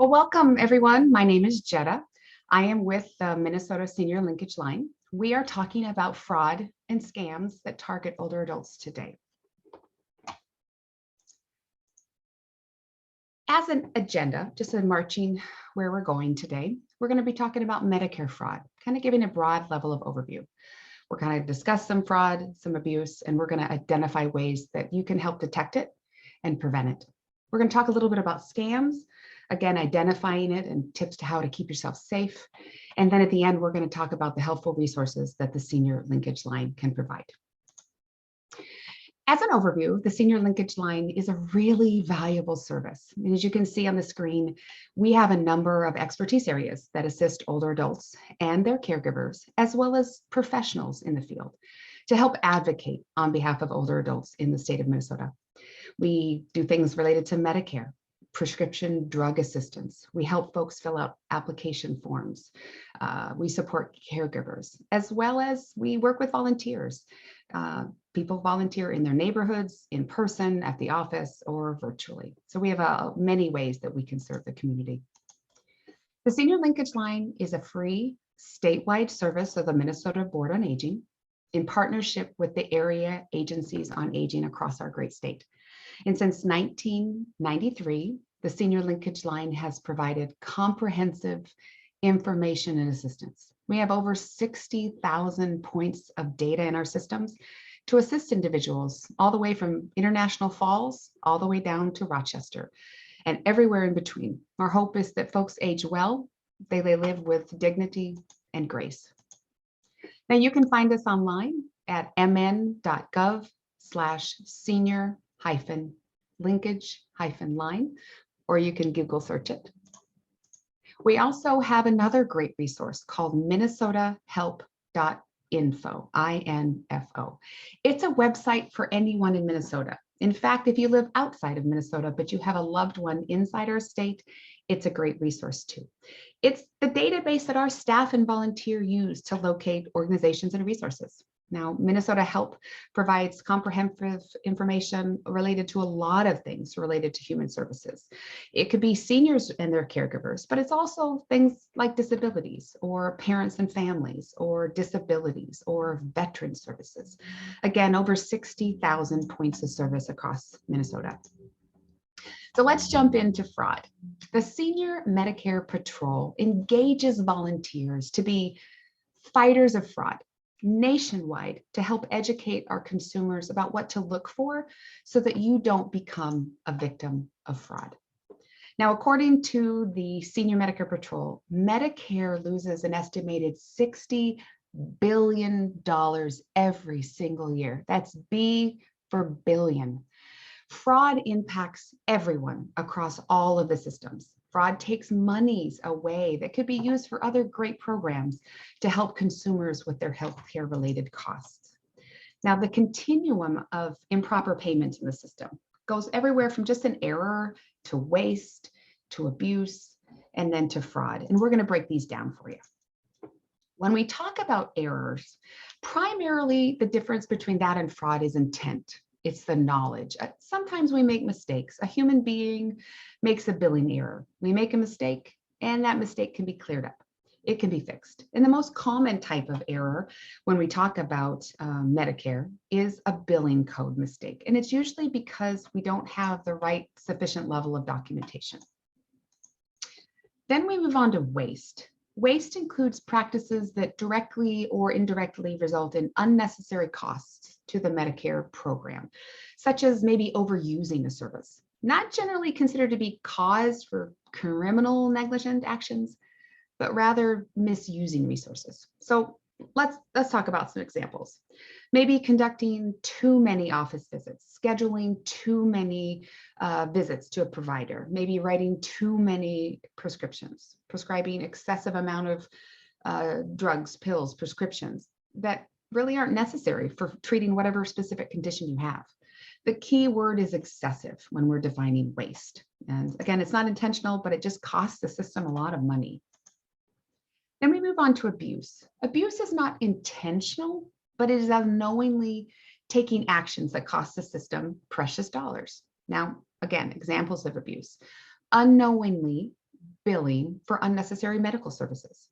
Well, welcome everyone. My name is Jetta. I am with the Minnesota Senior Linkage Line. We are talking about fraud and scams that target older adults today. As an agenda, just in marching where we're going today, we're going to be talking about Medicare fraud, kind of giving a broad level of overview. We're going to discuss some fraud, some abuse, and we're going to identify ways that you can help detect it and prevent it. We're going to talk a little bit about scams, again, identifying it and tips to how to keep yourself safe. And then at the end, we're going to talk about the helpful resources that the Senior Linkage Line can provide. As an overview, the Senior Linkage Line is a really valuable service. And as you can see on the screen, we have a number of expertise areas that assist older adults and their caregivers, as well as professionals in the field, to help advocate on behalf of older adults in the state of Minnesota. We do things related to Medicare, prescription drug assistance. We help folks fill out application forms. We support caregivers, as well as we work with volunteers. People volunteer in their neighborhoods, in person, at the office, or virtually. So we have many ways that we can serve the community. The Senior Linkage Line is a free statewide service of the Minnesota Board on Aging in partnership with the area agencies on aging across our great state. And since 1993, the Senior Linkage Line has provided comprehensive information and assistance. We have over 60,000 points of data in our systems to assist individuals all the way from International Falls, all the way down to Rochester, and everywhere in between. Our hope is that folks age well, they live with dignity and grace. Now you can find us online at mn.gov/senior-linkage-line, or you can Google search it. We also have another great resource called minnesotahelp.info, I-N-F-O. It's a website for anyone in Minnesota. In fact, if you live outside of Minnesota, but you have a loved one inside our state, it's a great resource too. It's the database that our staff and volunteer use to locate organizations and resources. Now, Minnesota Help provides comprehensive information related to a lot of things related to human services. It could be seniors and their caregivers, but it's also things like disabilities or parents and families or disabilities or veteran services. Again, over 60,000 points of service across Minnesota. So let's jump into fraud. The Senior Medicare Patrol engages volunteers to be fighters of fraud nationwide to help educate our consumers about what to look for so that you don't become a victim of fraud. Now, according to the Senior Medicare Patrol, Medicare loses an estimated $60 billion every single year. That's B for billion. Fraud impacts everyone across all of the systems. Fraud takes monies away that could be used for other great programs to help consumers with their healthcare related costs. Now, the continuum of improper payments in the system goes everywhere from just an error to waste, to abuse, and then to fraud. And we're going to break these down for you. When we talk about errors, primarily the difference between that and fraud is intent. It's the knowledge. Sometimes we make mistakes. A human being makes a billing error. We make a mistake, and that mistake can be cleared up. It can be fixed. And the most common type of error when we talk about Medicare is a billing code mistake. And it's usually because we don't have the right sufficient level of documentation. Then we move on to waste. Waste includes practices that directly or indirectly result in unnecessary costs to the Medicare program, such as maybe overusing a service, not generally considered to be cause for criminal negligent actions, but rather misusing resources. So let's talk about some examples. Maybe conducting too many office visits, scheduling too many visits to a provider, maybe writing too many prescriptions, prescribing excessive amount of drugs, pills, prescriptions that really aren't necessary for treating whatever specific condition you have. The key word is excessive when we're defining waste. And again, it's not intentional, but it just costs the system a lot of money. Then we move on to abuse. Abuse is not intentional, but it is unknowingly taking actions that cost the system precious dollars. Now, again, examples of abuse. Unknowingly billing for unnecessary medical services,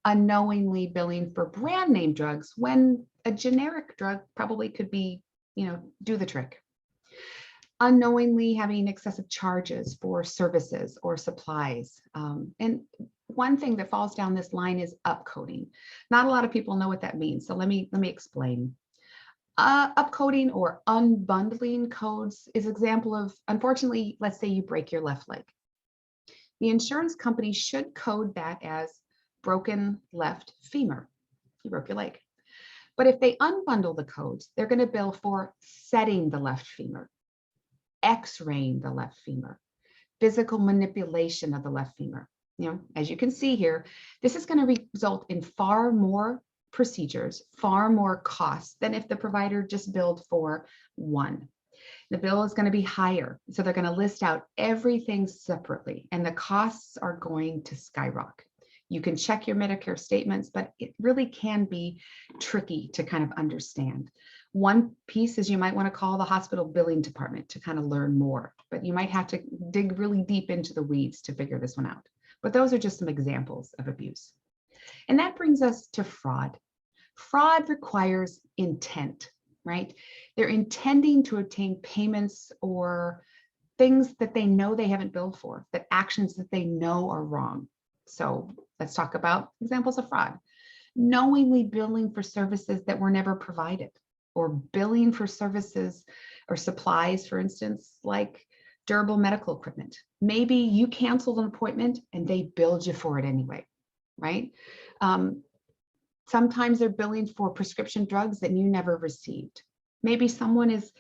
unknowingly billing for brand name drugs when a generic drug probably could be, do the trick. Unknowingly having excessive charges for services or supplies. And one thing that falls down this line is upcoding. Not a lot of people know what that means. So let me explain. Upcoding or unbundling codes is an example of, unfortunately, let's say you break your left leg. The insurance company should code that as broken left femur. You broke your leg. But if they unbundle the codes, they're going to bill for setting the left femur, X-raying the left femur, physical manipulation of the left femur. As you can see here, this is going to result in far more procedures, far more costs than if the provider just billed for one. The bill is going to be higher. So they're going to list out everything separately, and the costs are going to skyrocket. You can check your Medicare statements, but it really can be tricky to kind of understand. One piece is you might want to call the hospital billing department to kind of learn more, but you might have to dig really deep into the weeds to figure this one out. But those are just some examples of abuse. And that brings us to fraud. Fraud requires intent, right? They're intending to obtain payments or things that they know they haven't billed for, that actions that they know are wrong. So let's talk about examples of fraud. Knowingly billing for services that were never provided, or billing for services or supplies, for instance, like durable medical equipment. Maybe you canceled an appointment and they billed you for it anyway, right? Sometimes they're billing for prescription drugs that you never received. Maybe someone is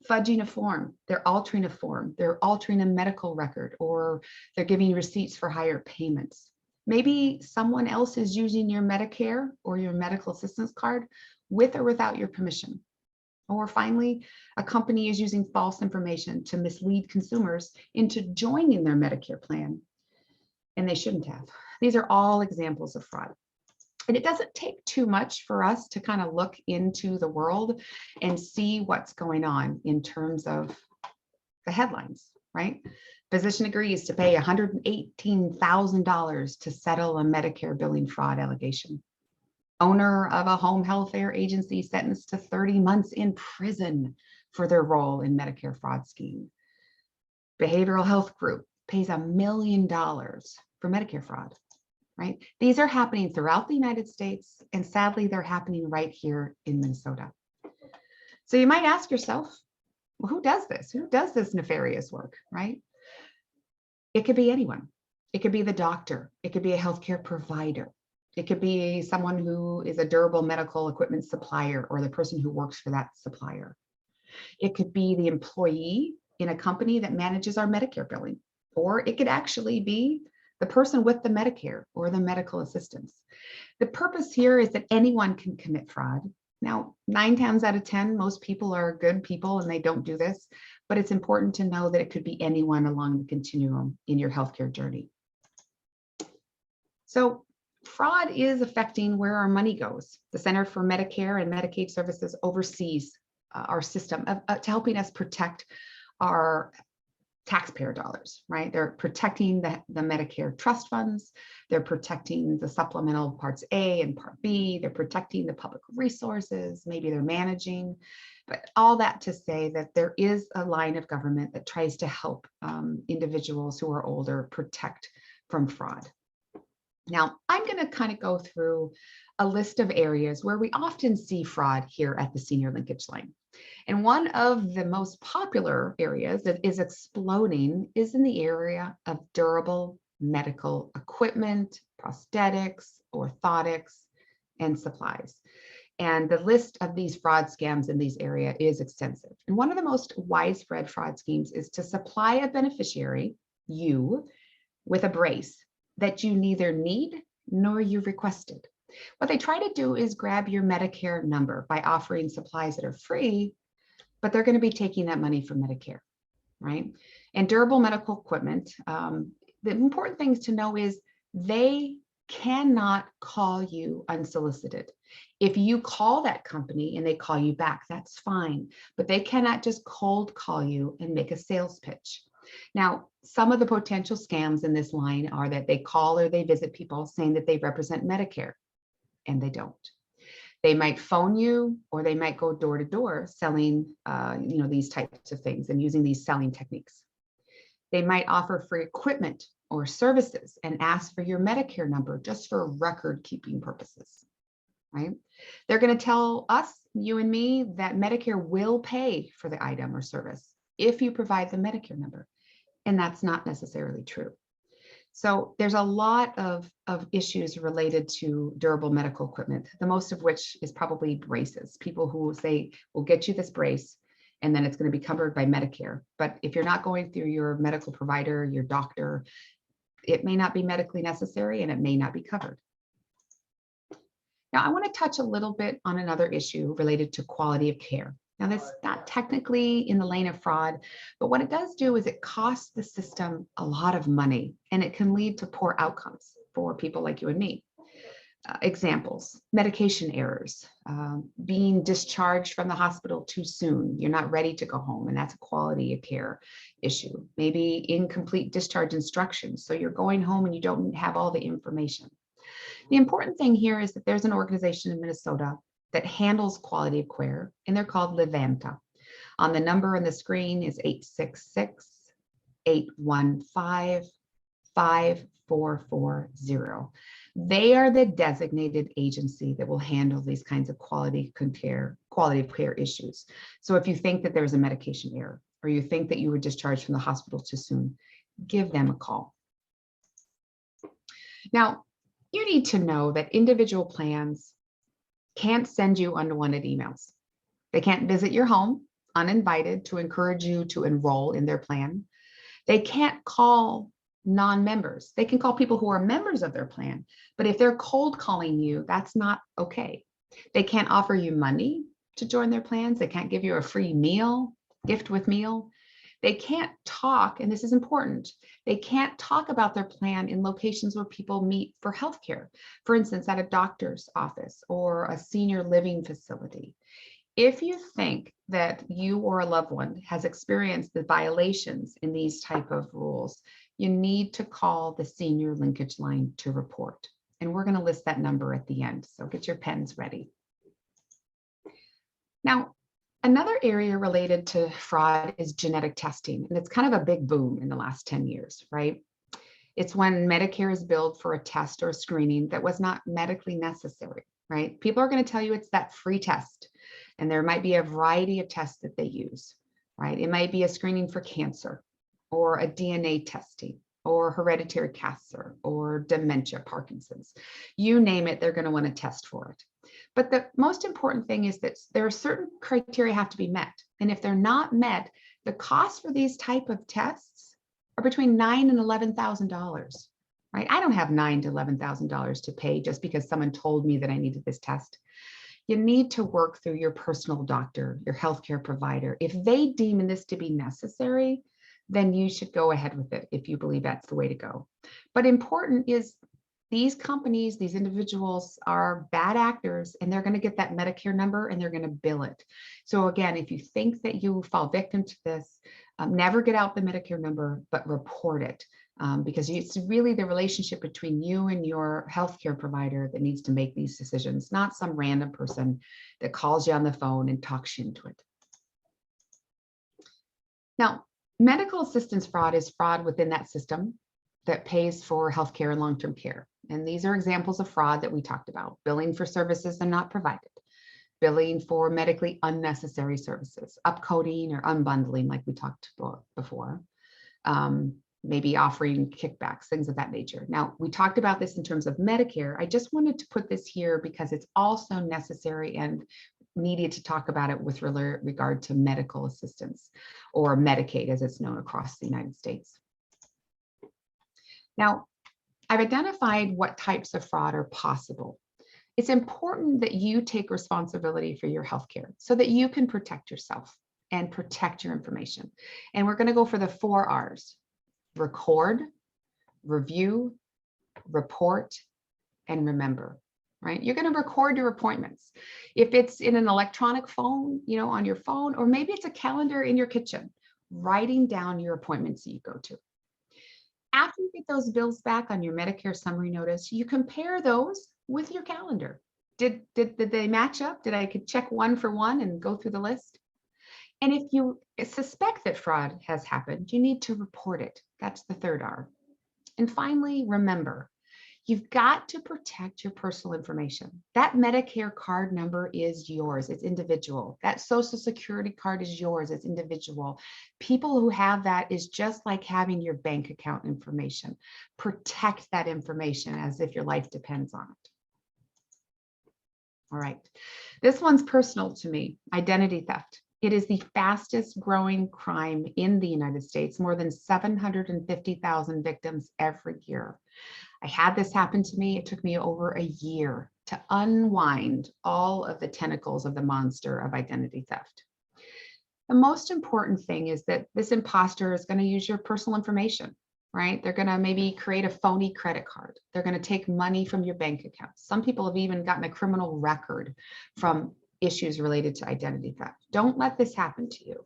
fudging a form, they're altering a form, they're altering a medical record, or they're giving receipts for higher payments. Maybe someone else is using your Medicare or your medical assistance card with or without your permission. Or finally, a company is using false information to mislead consumers into joining their Medicare plan, and they shouldn't have. These are all examples of fraud. And it doesn't take too much for us to kind of look into the world and see what's going on in terms of the headlines, right? Physician agrees to pay $118,000 to settle a Medicare billing fraud allegation. Owner of a home health care agency sentenced to 30 months in prison for their role in Medicare fraud scheme. Behavioral health group pays $1 million for Medicare fraud, right? These are happening throughout the United States, and sadly, they're happening right here in Minnesota. So you might ask yourself, well, who does this? Who does this nefarious work, right? It could be anyone. It could be the doctor. It could be a healthcare provider. It could be someone who is a durable medical equipment supplier or the person who works for that supplier. It could be the employee in a company that manages our Medicare billing, or it could actually be the person with the Medicare or the medical assistance. The purpose here is that anyone can commit fraud. Now, 9 times out of 10, most people are good people and they don't do this, but it's important to know that it could be anyone along the continuum in your healthcare journey. So fraud is affecting where our money goes. The Center for Medicare and Medicaid Services oversees our system to helping us protect our taxpayer dollars, right? They're protecting the Medicare trust funds. They're protecting the supplemental parts A and part B. They're protecting the public resources. Maybe they're managing, but all that to say that there is a line of government that tries to help individuals who are older protect from fraud. Now, I'm going to kind of go through a list of areas where we often see fraud here at the Senior Linkage Line. And one of the most popular areas that is exploding is in the area of durable medical equipment, prosthetics, orthotics, and supplies. And the list of these fraud scams in these areas is extensive. And one of the most widespread fraud schemes is to supply a beneficiary, you, with a brace that you neither need nor you requested. What they try to do is grab your Medicare number by offering supplies that are free, but they're going to be taking that money from Medicare, right? And durable medical equipment, the important things to know is they cannot call you unsolicited. If you call that company and they call you back, that's fine, but they cannot just cold call you and make a sales pitch. Now, some of the potential scams in this line are that they call or they visit people saying that they represent Medicare, and they don't. They might phone you, or they might go door to door selling, these types of things and using these selling techniques. They might offer free equipment or services and ask for your Medicare number just for record keeping purposes, right? They're going to tell us, you and me, that Medicare will pay for the item or service if you provide the Medicare number. And that's not necessarily true. So there's a lot of issues related to durable medical equipment, the most of which is probably braces. People who say, we'll get you this brace, and then it's going to be covered by Medicare. But if you're not going through your medical provider, your doctor, it may not be medically necessary and it may not be covered. Now, I want to touch a little bit on another issue related to quality of care. Now, that's not technically in the lane of fraud, but what it does do is it costs the system a lot of money, and it can lead to poor outcomes for people like you and me. Examples: medication errors, being discharged from the hospital too soon. You're not ready to go home, and that's a quality of care issue. Maybe incomplete discharge instructions, so you're going home and you don't have all the information. The important thing here is that there's an organization in Minnesota that handles quality of care, and they're called Livanta. On the number on the screen is 866-815-5440. They are the designated agency that will handle these kinds of quality of care issues. So if you think that there's a medication error, or you think that you were discharged from the hospital too soon, give them a call. Now, you need to know that individual plans can't send you unwanted emails. They can't visit your home uninvited to encourage you to enroll in their plan. They can't call non-members. They can call people who are members of their plan, but if they're cold calling you, that's not okay. They can't offer you money to join their plans. They can't give you a free meal, gift with meal. They can't talk, and this is important, they can't talk about their plan in locations where people meet for healthcare, for instance, at a doctor's office or a senior living facility. If you think that you or a loved one has experienced the violations in these type of rules, you need to call the senior linkage line to report. And we're going to list that number at the end, so get your pens ready. Now, another area related to fraud is genetic testing, and it's kind of a big boom in the last 10 years, right? It's when Medicare is billed for a test or a screening that was not medically necessary, right? People are going to tell you it's that free test, and there might be a variety of tests that they use, right? It might be a screening for cancer, or a DNA testing, or hereditary cancer, or dementia, Parkinson's. You name it, they're going to want to test for it. But the most important thing is that there are certain criteria have to be met. And if they're not met, the cost for these type of tests are between $9,000 and $11,000, right? I don't have $9,000 to $11,000 to pay just because someone told me that I needed this test. You need to work through your personal doctor, your healthcare provider. If they deem this to be necessary, then you should go ahead with it if you believe that's the way to go. But important is these companies, these individuals are bad actors, and they're going to get that Medicare number and they're going to bill it. So again, if you think that you fall victim to this, never get out the Medicare number, but report it, because it's really the relationship between you and your healthcare provider that needs to make these decisions, not some random person that calls you on the phone and talks you into it. Now, medical assistance fraud is fraud within that system that pays for healthcare and long-term care. And these are examples of fraud that we talked about: billing for services that are not provided, billing for medically unnecessary services, upcoding or unbundling, like we talked about before, maybe offering kickbacks, things of that nature. Now, we talked about this in terms of Medicare. I just wanted to put this here because it's also necessary and needed to talk about it with regard to medical assistance, or Medicaid as it's known across the United States. Now, I've identified what types of fraud are possible. It's important that you take responsibility for your healthcare so that you can protect yourself and protect your information. And we're going to go for the 4 R's: record, review, report, and remember. Right? You're going to record your appointments. If it's in an electronic phone, on your phone, or maybe it's a calendar in your kitchen, writing down your appointments that you go to. After you get those bills back on your Medicare summary notice, you compare those with your calendar. Did they match up? Did I could check one for one and go through the list? And if you suspect that fraud has happened, you need to report it. That's the third R. And finally, remember, you've got to protect your personal information. That Medicare card number is yours, it's individual. That Social Security card is yours, it's individual. People who have that is just like having your bank account information. Protect that information as if your life depends on it. All right, this one's personal to me, identity theft. It is the fastest growing crime in the United States, more than 750,000 victims every year. I had this happen to me. It took me over a year to unwind all of the tentacles of the monster of identity theft. The most important thing is that this imposter is going to use your personal information, right? They're going to maybe create a phony credit card. They're going to take money from your bank account. Some people have even gotten a criminal record from issues related to identity theft. Don't let this happen to you.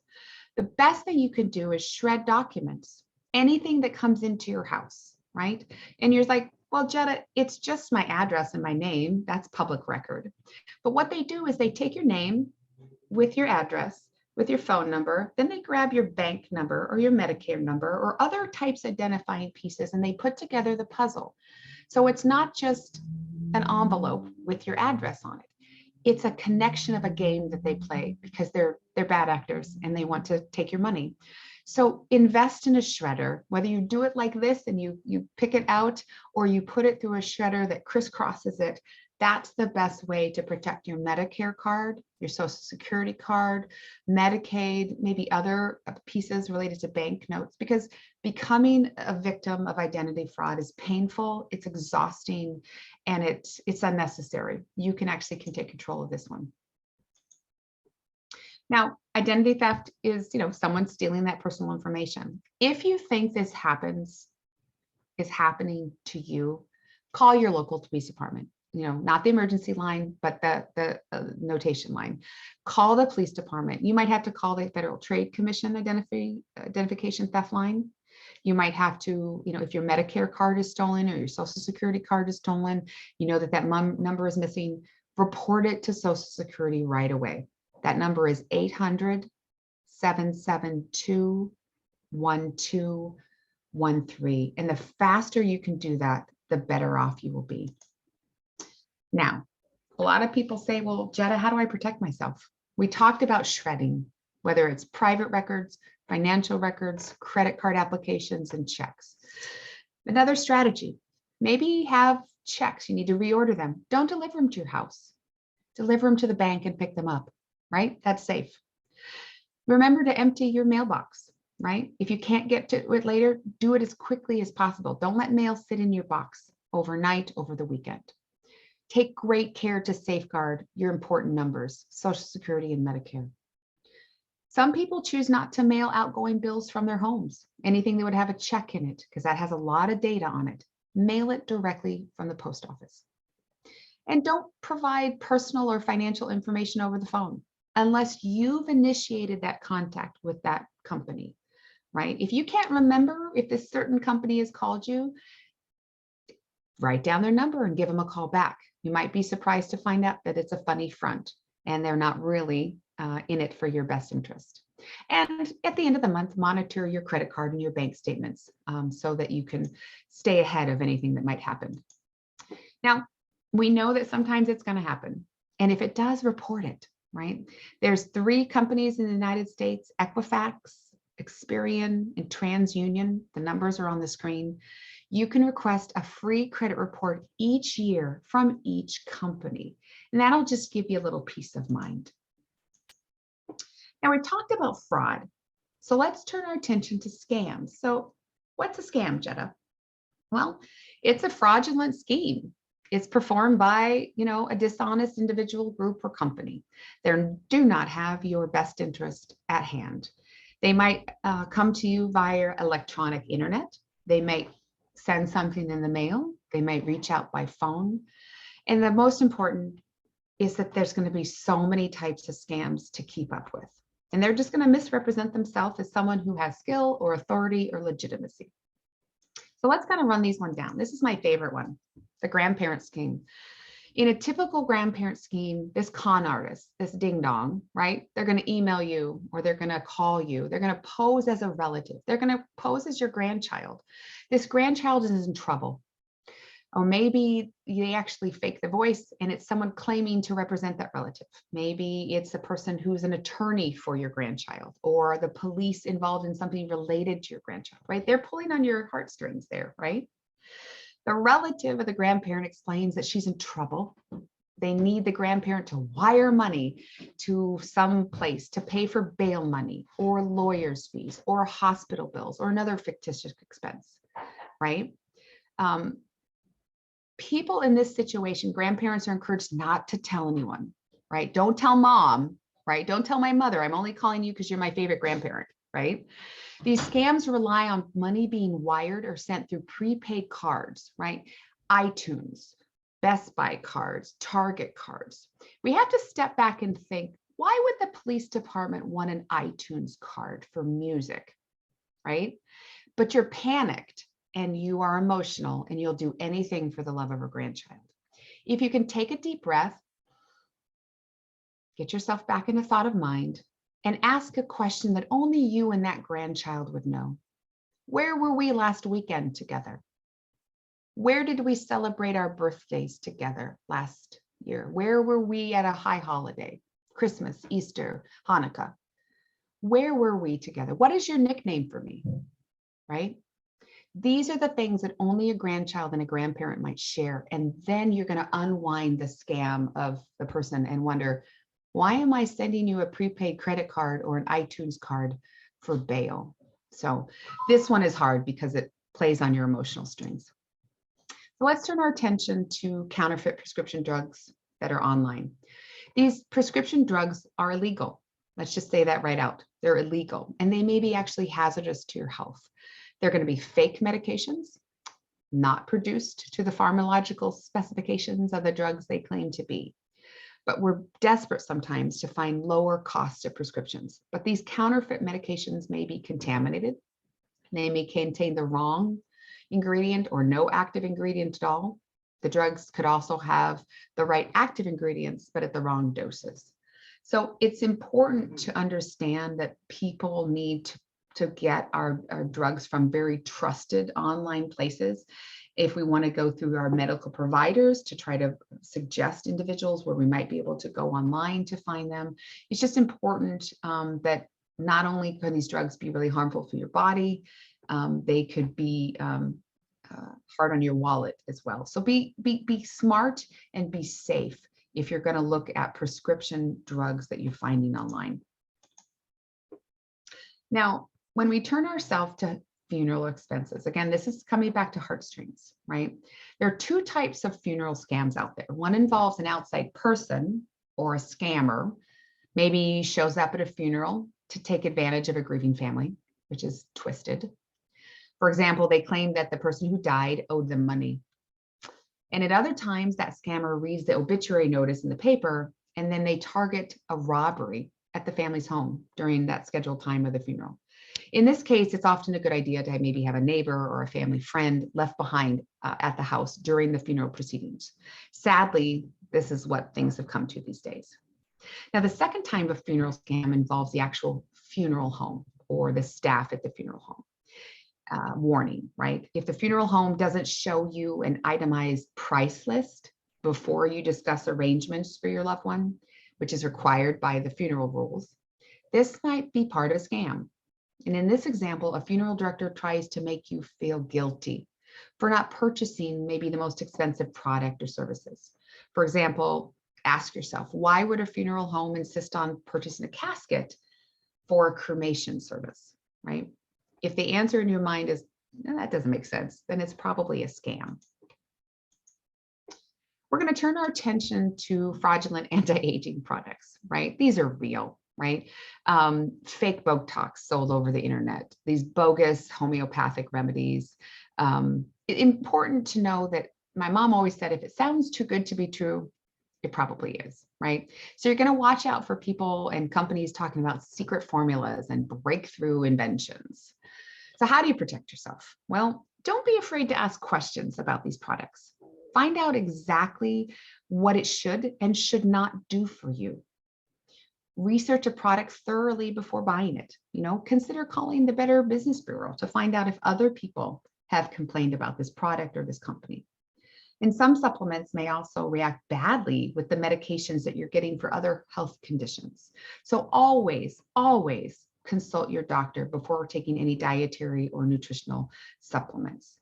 The best thing you can do is shred documents, anything that comes into your house, right? And you're like, well, Jetta, it's just my address and my name. That's public record. But what they do is they take your name with your address, with your phone number, then they grab your bank number or your Medicare number or other types of identifying pieces, and they put together the puzzle. So it's not just an envelope with your address on it. It's a connection of a game that they play because they're bad actors and they want to take your money. So invest in a shredder, whether you do it like this and you pick it out or you put it through a shredder that crisscrosses it. That's the best way to protect your Medicare card, your Social Security card, Medicaid, maybe other pieces related to bank notes, because becoming a victim of identity fraud is painful, it's exhausting, and it's unnecessary. You can take control of this one. Now, identity theft is, someone stealing that personal information. If you think this is happening to you, call your local police department. Not the emergency line, but the notation line. Call the police department. You might have to call the Federal Trade Commission identification theft line. You might have to, if your Medicare card is stolen or your Social Security card is stolen, that number is missing, report it to Social Security right away. That number is 800-772-1213. And the faster you can do that, the better off you will be. Now, a lot of people say, well, Jetta, how do I protect myself? We talked about shredding, whether it's private records, financial records, credit card applications, and checks. Another strategy, maybe have checks. You need to reorder them. Don't deliver them to your house. Deliver them to the bank and pick them up, right? That's safe. Remember to empty your mailbox, right? If you can't get to it later, do it as quickly as possible. Don't let mail sit in your box overnight, over the weekend. Take great care to safeguard your important numbers, Social Security and Medicare. Some people choose not to mail outgoing bills from their homes, anything that would have a check in it, because that has a lot of data on it. Mail it directly from the post office. And don't provide personal or financial information over the phone unless you've initiated that contact with that company, right? If you can't remember if this certain company has called you, write down their number and give them a call back. You might be surprised to find out that it's a funny front and they're not really in it for your best interest. And at the end of the month, monitor your credit card and your bank statements so that you can stay ahead of anything that might happen. Now, we know that sometimes it's going to happen. And if it does, report it, right? There's 3 companies in the United States, Equifax, Experian, and TransUnion. The numbers are on the screen. You can request a free credit report each year from each company, and that'll just give you a little peace of mind. Now, we talked about fraud, so let's turn our attention to scams. So what's a scam, Jetta? Well, it's a fraudulent scheme. It's performed by, a dishonest individual, group, or company. They do not have your best interest at hand. They might come to you via electronic internet. They might send something in the mail. They might reach out by phone. And the most important is that there's going to be so many types of scams to keep up with. And they're just going to misrepresent themselves as someone who has skill or authority or legitimacy. So let's kind of run these one down. This is my favorite one, the grandparent scheme. In a typical grandparent scheme, this con artist, this ding dong, right? They're going to email you or they're going to call you. They're going to pose as a relative. They're going to pose as your grandchild. This grandchild is in trouble. Or maybe they actually fake the voice and it's someone claiming to represent that relative. Maybe it's a person who's an attorney for your grandchild or the police involved in something related to your grandchild, right? They're pulling on your heartstrings there, right? The relative of the grandparent explains that she's in trouble. They need the grandparent to wire money to some place to pay for bail money or lawyer's fees or hospital bills or another fictitious expense, right? People in this situation, grandparents are encouraged not to tell anyone, right? Don't tell mom, right? Don't tell my mother. I'm only calling you because you're my favorite grandparent, right? These scams rely on money being wired or sent through prepaid cards, right? iTunes, Best Buy cards, Target cards. We have to step back and think, why would the police department want an iTunes card for music, right? But you're panicked and you are emotional and you'll do anything for the love of a grandchild. If you can take a deep breath, get yourself back in a thought of mind, and ask a question that only you and that grandchild would know. Where were we last weekend together? Where did we celebrate our birthdays together last year? Where were we at a high holiday? Christmas, Easter, Hanukkah. Where were we together? What is your nickname for me? Right? These are the things that only a grandchild and a grandparent might share. And then you're going to unwind the scam of the person and wonder, why am I sending you a prepaid credit card or an iTunes card for bail? So this one is hard because it plays on your emotional strings. So let's turn our attention to counterfeit prescription drugs that are online. These prescription drugs are illegal. Let's just say that right out. They're illegal, and they may be actually hazardous to your health. They're going to be fake medications, not produced to the pharmacological specifications of the drugs they claim to be. But we're desperate sometimes to find lower cost of prescriptions. But these counterfeit medications may be contaminated. They may contain the wrong ingredient or no active ingredient at all. The drugs could also have the right active ingredients, but at the wrong doses. So it's important to understand that people need to get our drugs from very trusted online places. If we want to go through our medical providers to try to suggest individuals where we might be able to go online to find them, it's just important that not only can these drugs be really harmful for your body, they could be hard on your wallet as well. So be smart and be safe if you're going to look at prescription drugs that you're finding online. Now, when we turn ourselves to funeral expenses, again, this is coming back to heartstrings, right? There are two types of funeral scams out there. One involves an outside person or a scammer, maybe shows up at a funeral to take advantage of a grieving family, which is twisted. For example, they claim that the person who died owed them money. And at other times, that scammer reads the obituary notice in the paper, and then they target a robbery at the family's home during that scheduled time of the funeral. In this case, it's often a good idea to maybe have a neighbor or a family friend left behind at the house during the funeral proceedings. Sadly, this is what things have come to these days. Now, the second type of funeral scam involves the actual funeral home or the staff at the funeral home. Warning, right? If the funeral home doesn't show you an itemized price list before you discuss arrangements for your loved one, which is required by the funeral rules, this might be part of a scam. And in this example, a funeral director tries to make you feel guilty for not purchasing maybe the most expensive product or services. For example, ask yourself, why would a funeral home insist on purchasing a casket for a cremation service, right? If the answer in your mind is, no, that doesn't make sense, then it's probably a scam. We're going to turn our attention to fraudulent anti-aging products, right? These are real, right? Fake Botox sold over the internet, these bogus homeopathic remedies. Important to know that my mom always said, if it sounds too good to be true, it probably is, right? So you're going to watch out for people and companies talking about secret formulas and breakthrough inventions. So how do you protect yourself? Well, don't be afraid to ask questions about these products. Find out exactly what it should and should not do for you. Research a product thoroughly before buying it. Consider calling the Better Business Bureau to find out if other people have complained about this product or this company. And some supplements may also react badly with the medications that you're getting for other health conditions. So always, always consult your doctor before taking any dietary or nutritional supplements.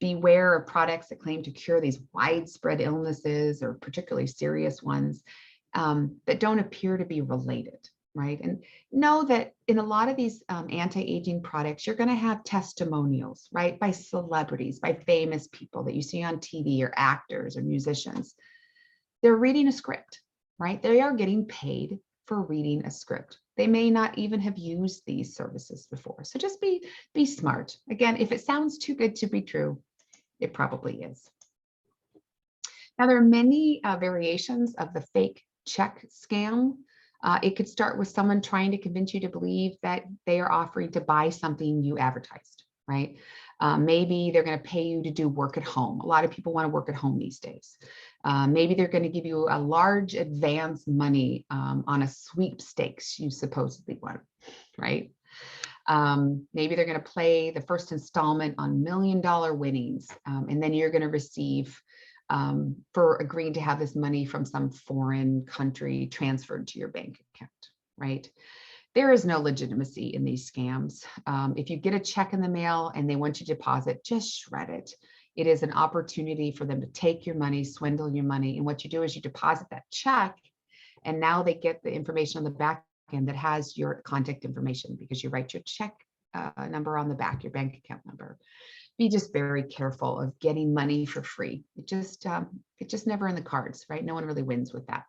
Beware of products that claim to cure these widespread illnesses or particularly serious ones that don't appear to be related, right? And know that in a lot of these anti-aging products, you're going to have testimonials, right? By celebrities, by famous people that you see on TV or actors or musicians. They're reading a script, right? They are getting paid for reading a script. They may not even have used these services before. So just be smart. Again, if it sounds too good to be true, it probably is. Now, there are many variations of the fake check scam. It could start with someone trying to convince you to believe that they are offering to buy something you advertised, right? Maybe they're going to pay you to do work at home. A lot of people want to work at home these days. Maybe they're going to give you a large advance money on a sweepstakes you supposedly won, right? Maybe they're going to play the first installment on $1 million winnings, and then you're going to receive for agreeing to have this money from some foreign country transferred to your bank account, right? There is no legitimacy in these scams. If you get a check in the mail and they want you to deposit, just shred it. It is an opportunity for them to take your money, swindle your money. And what you do is you deposit that check, and now they get the information on the back end that has your contact information because you write your check number on the back, your bank account number. Be just very careful of getting money for free. It's just never in the cards, right? No one really wins with that.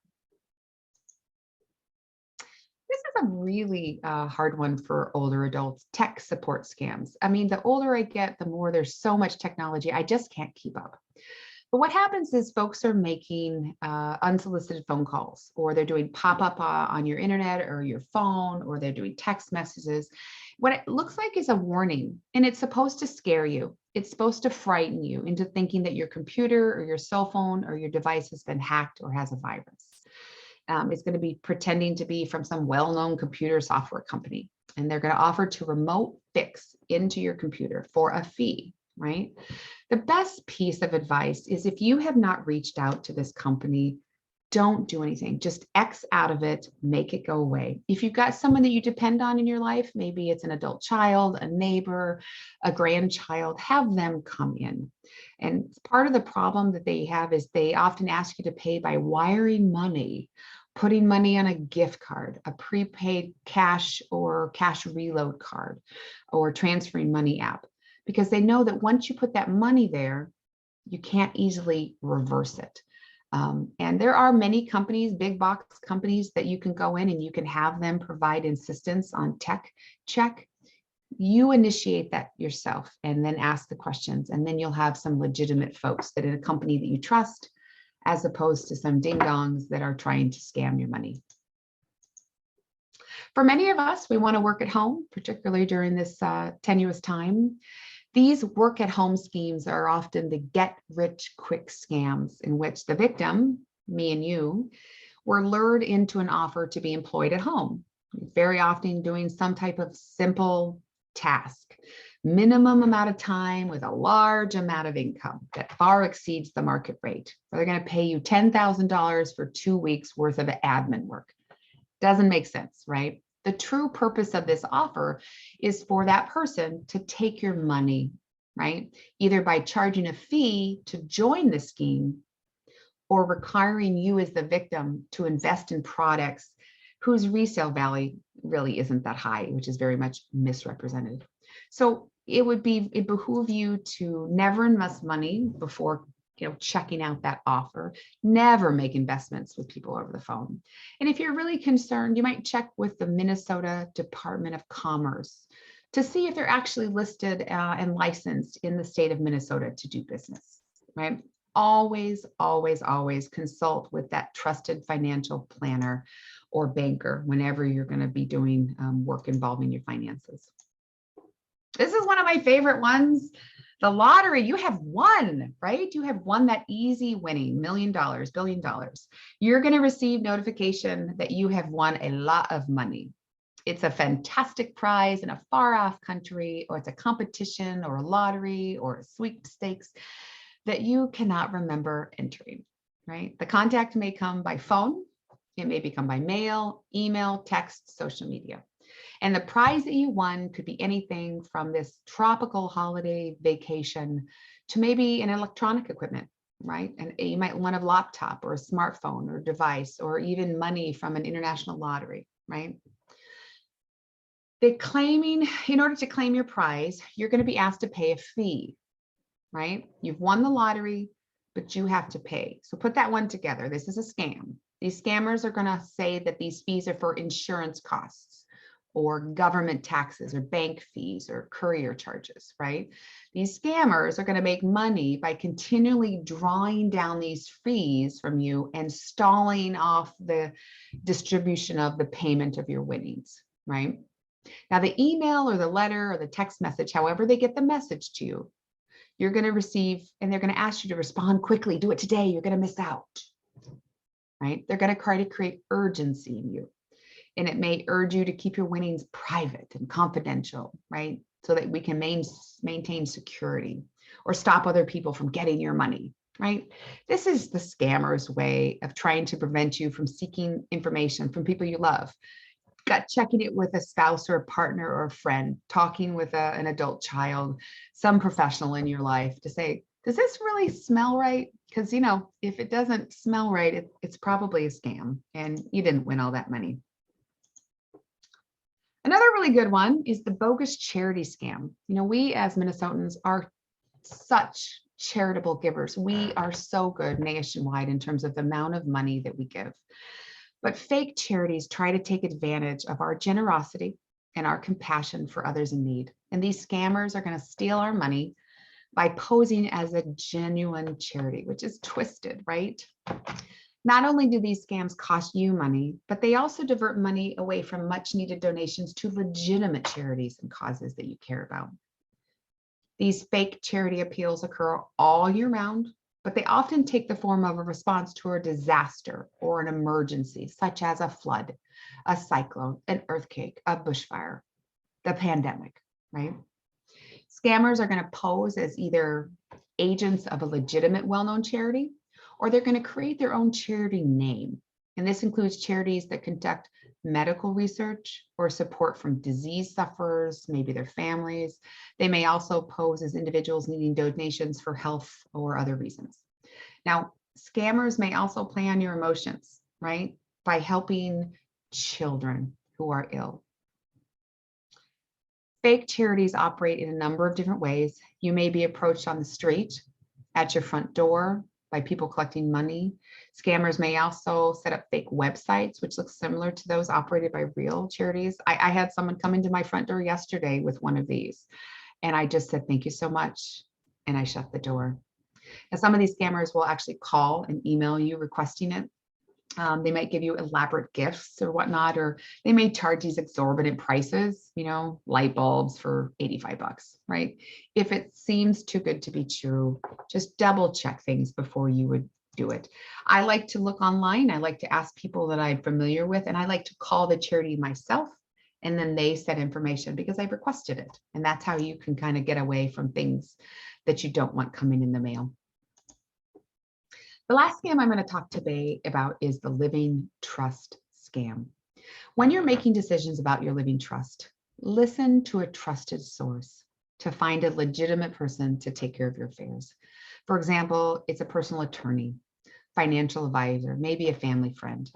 This is a really hard one for older adults, tech support scams. I mean, the older I get, the more there's so much technology, I just can't keep up. But what happens is folks are making unsolicited phone calls, or they're doing pop-up on your internet or your phone, or they're doing text messages. What it looks like is a warning, and it's supposed to scare you. It's supposed to frighten you into thinking that your computer or your cell phone or your device has been hacked or has a virus. It's going to be pretending to be from some well-known computer software company, and they're going to offer to remote fix into your computer for a fee, right? The best piece of advice is if you have not reached out to this company, don't do anything. Just X out of it, make it go away. If you've got someone that you depend on in your life, maybe it's an adult child, a neighbor, a grandchild, have them come in. And part of the problem that they have is they often ask you to pay by wiring money, putting money on a gift card, a prepaid cash or cash reload card, or transferring money app, because they know that once you put that money there, you can't easily reverse it. And there are many companies, big box companies, that you can go in and you can have them provide insistence on tech check. You initiate that yourself and then ask the questions, and then you'll have some legitimate folks that in a company that you trust, as opposed to some ding-dongs that are trying to scam your money. For many of us, we want to work at home, particularly during this tenuous time. These work-at-home schemes are often the get-rich-quick scams in which the victim, me and you, were lured into an offer to be employed at home, very often doing some type of simple task, minimum amount of time with a large amount of income that far exceeds the market rate. They're going to pay you $10,000 for 2 weeks worth of admin work. Doesn't make sense, right? The true purpose of this offer is for that person to take your money, right? Either by charging a fee to join the scheme or requiring you as the victim to invest in products whose resale value really isn't that high, which is very much misrepresented. So it behoove you to never invest money before checking out that offer. Never make investments with people over the phone. And if you're really concerned, you might check with the Minnesota Department of Commerce to see if they're actually listed and licensed in the state of Minnesota to do business, right? always, always, always consult with that trusted financial planner or banker whenever you're going to be doing work involving your finances. This is one of my favorite ones. The lottery, you have won, right? You have won that easy winning, $1 million, $1 billion. You're going to receive notification that you have won a lot of money. It's a fantastic prize in a far off country, or it's a competition or a lottery or a sweepstakes that you cannot remember entering, right? The contact may come by phone. It may become by mail, email, text, social media. And the prize that you won could be anything from this tropical holiday vacation to maybe an electronic equipment, right? And you might win a laptop or a smartphone or device, or even money from an international lottery, right? In order to claim your prize, you're going to be asked to pay a fee, right? You've won the lottery, but you have to pay. So put that one together. This is a scam. These scammers are going to say that these fees are for insurance costs or government taxes or bank fees or courier charges, right? These scammers are going to make money by continually drawing down these fees from you and stalling off the distribution of the payment of your winnings, right? Now, the email or the letter or the text message, however they get the message to you, you're going to receive, and they're going to ask you to respond quickly. Do it today. You're going to miss out, right? They're going to try to create urgency in you. And it may urge you to keep your winnings private and confidential, right? So that we can maintain security or stop other people from getting your money, right? This is the scammer's way of trying to prevent you from seeking information from people you love. Checking it with a spouse or a partner or a friend, talking with an adult child, some professional in your life to say, does this really smell right? Because, you know, if it doesn't smell right, it's probably a scam and you didn't win all that money. Another really good one is the bogus charity scam. You know, we as Minnesotans are such charitable givers. We are so good nationwide in terms of the amount of money that we give. But fake charities try to take advantage of our generosity and our compassion for others in need. And these scammers are going to steal our money by posing as a genuine charity, which is twisted, right? Not only do these scams cost you money, but they also divert money away from much needed donations to legitimate charities and causes that you care about. These fake charity appeals occur all year round, but they often take the form of a response to a disaster or an emergency, such as a flood, a cyclone, an earthquake, a bushfire, the pandemic, right? Scammers are going to pose as either agents of a legitimate well-known charity, or they're going to create their own charity name. And this includes charities that conduct medical research or support from disease sufferers, maybe their families. They may also pose as individuals needing donations for health or other reasons. Now, scammers may also play on your emotions, right? By helping children who are ill. Fake charities operate in a number of different ways. You may be approached on the street, at your front door, by people collecting money. Scammers may also set up fake websites, which look similar to those operated by real charities. I had someone come into my front door yesterday with one of these, and I just said, thank you so much, and I shut the door. Now, some of these scammers will actually call and email you requesting it. They might give you elaborate gifts or whatnot, or they may charge these exorbitant prices, you know, light bulbs for $85, right? If it seems too good to be true, just double check things before you would do it. I like to look online. I like to ask people that I'm familiar with, and I like to call the charity myself, and then they send information because I requested it. And that's how you can kind of get away from things that you don't want coming in the mail. The last scam I'm going to talk today about is the living trust scam. When you're making decisions about your living trust, listen to a trusted source to find a legitimate person to take care of your affairs. For example, it's a personal attorney, financial advisor, maybe a family friend.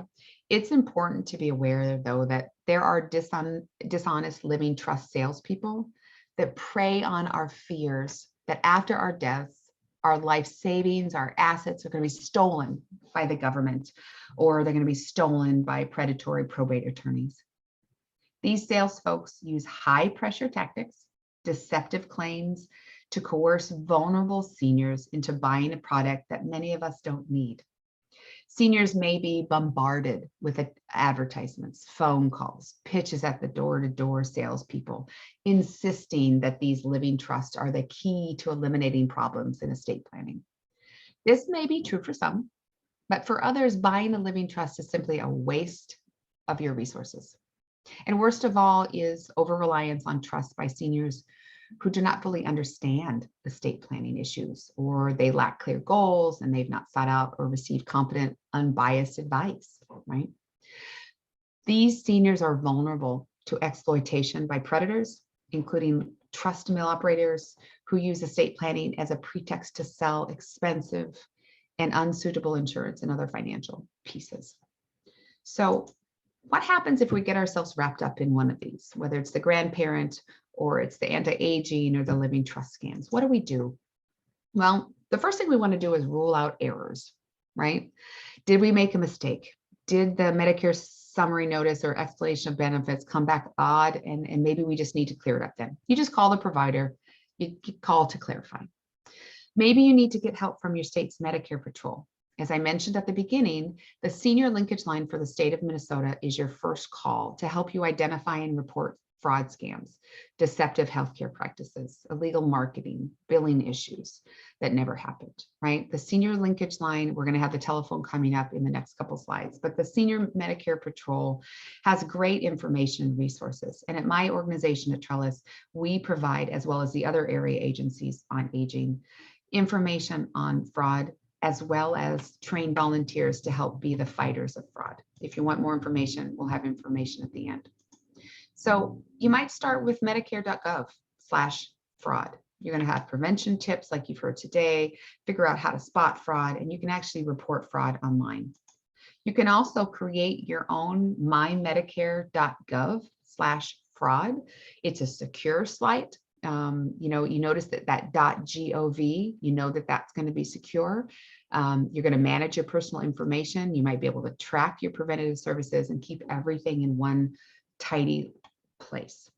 It's important to be aware, though, that there are dishonest living trust salespeople that prey on our fears that after our deaths, our life savings, our assets are going to be stolen by the government, or they're going to be stolen by predatory probate attorneys. These sales folks use high pressure tactics, deceptive claims to coerce vulnerable seniors into buying a product that many of us don't need. Seniors may be bombarded with advertisements, phone calls, pitches at the door-to-door salespeople, insisting that these living trusts are the key to eliminating problems in estate planning. This may be true for some, but for others, buying a living trust is simply a waste of your resources. And worst of all is over-reliance on trust by seniors who do not fully understand estate planning issues, or they lack clear goals and they've not sought out or received competent, unbiased advice, right? These seniors are vulnerable to exploitation by predators, including trust mill operators who use estate planning as a pretext to sell expensive and unsuitable insurance and other financial pieces. So what happens if we get ourselves wrapped up in one of these, whether it's the grandparent or it's the anti-aging or the living trust scams? What do we do? Well, the first thing we want to do is rule out errors, right? Did we make a mistake? Did the Medicare summary notice or explanation of benefits come back odd, and maybe we just need to clear it up then? You just call the provider, you call to clarify. Maybe you need to get help from your state's Medicare patrol. As I mentioned at the beginning, the senior linkage line for the state of Minnesota is your first call to help you identify and report fraud scams, deceptive healthcare practices, illegal marketing, billing issues that never happened, right? The senior linkage line, we're going to have the telephone coming up in the next couple slides, but the senior Medicare patrol has great information and resources. And at my organization at Trellis, we provide, as well as the other area agencies on aging, information on fraud, as well as train volunteers to help be the fighters of fraud. If you want more information, we'll have information at the end. So you might start with medicare.gov/fraud. You're going to have prevention tips like you've heard today, figure out how to spot fraud, and you can actually report fraud online. You can also create your own mymedicare.gov/fraud. It's a secure site. You notice that .gov, you know that that's going to be secure. You're going to manage your personal information. You might be able to track your preventative services and keep everything in one tidy place.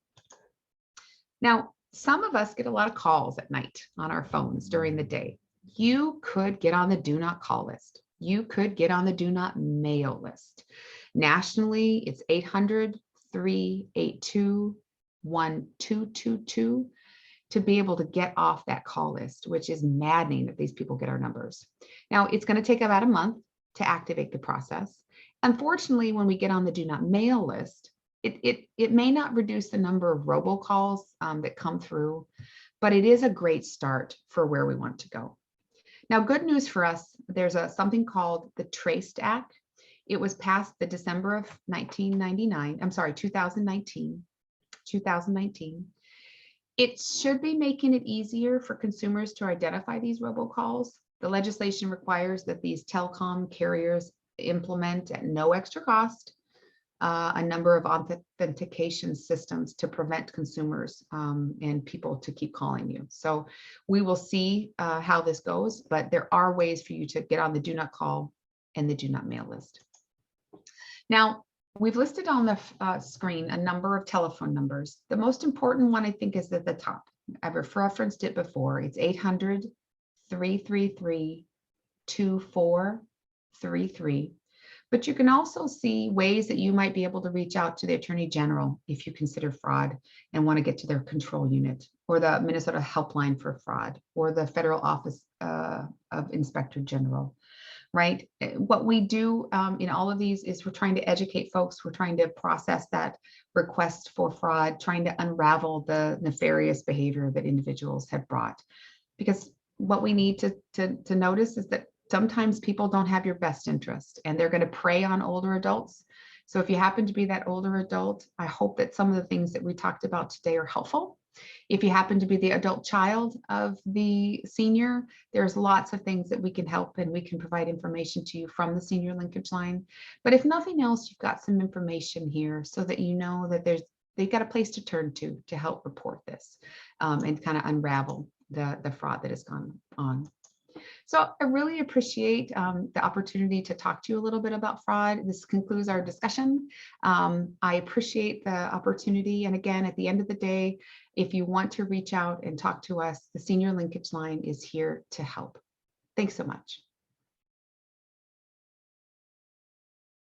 Now, some of us get a lot of calls at night on our phones during the day. You could get on the do not call list. You could get on the do not mail list. Nationally, it's 800-382-1222 to be able to get off that call list, which is maddening that these people get our numbers. Now, it's going to take about a month to activate the process. Unfortunately, when we get on the do not mail list, it may not reduce the number of robocalls that come through, but it is a great start for where we want to go. Now, good news for us, there's something called the TRACED Act. It was passed the December of 2019. It should be making it easier for consumers to identify these robocalls. The legislation requires that these telecom carriers implement at no extra cost a number of authentication systems to prevent consumers and people to keep calling you. So we will see how this goes, but there are ways for you to get on the do not call and the do not mail list. Now, we've listed on the screen a number of telephone numbers. The most important one, I think, is at the top. I've referenced it before. It's 800-333-2433. But you can also see ways that you might be able to reach out to the Attorney General if you consider fraud and want to get to their control unit, or the Minnesota Helpline for Fraud, or the Federal Office of Inspector General, right? What we do in all of these is we're trying to educate folks. We're trying to process that request for fraud, trying to unravel the nefarious behavior that individuals have brought. Because what we need to notice is that sometimes people don't have your best interest and they're going to prey on older adults. So if you happen to be that older adult, I hope that some of the things that we talked about today are helpful. If you happen to be the adult child of the senior, there's lots of things that we can help, and we can provide information to you from the senior linkage line. But if nothing else, you've got some information here so that you know that they've got a place to turn to help report this and kind of unravel the fraud that has gone on. So I really appreciate the opportunity to talk to you a little bit about fraud. This concludes our discussion. I appreciate the opportunity. And again, at the end of the day, if you want to reach out and talk to us, the Senior Linkage Line is here to help. Thanks so much.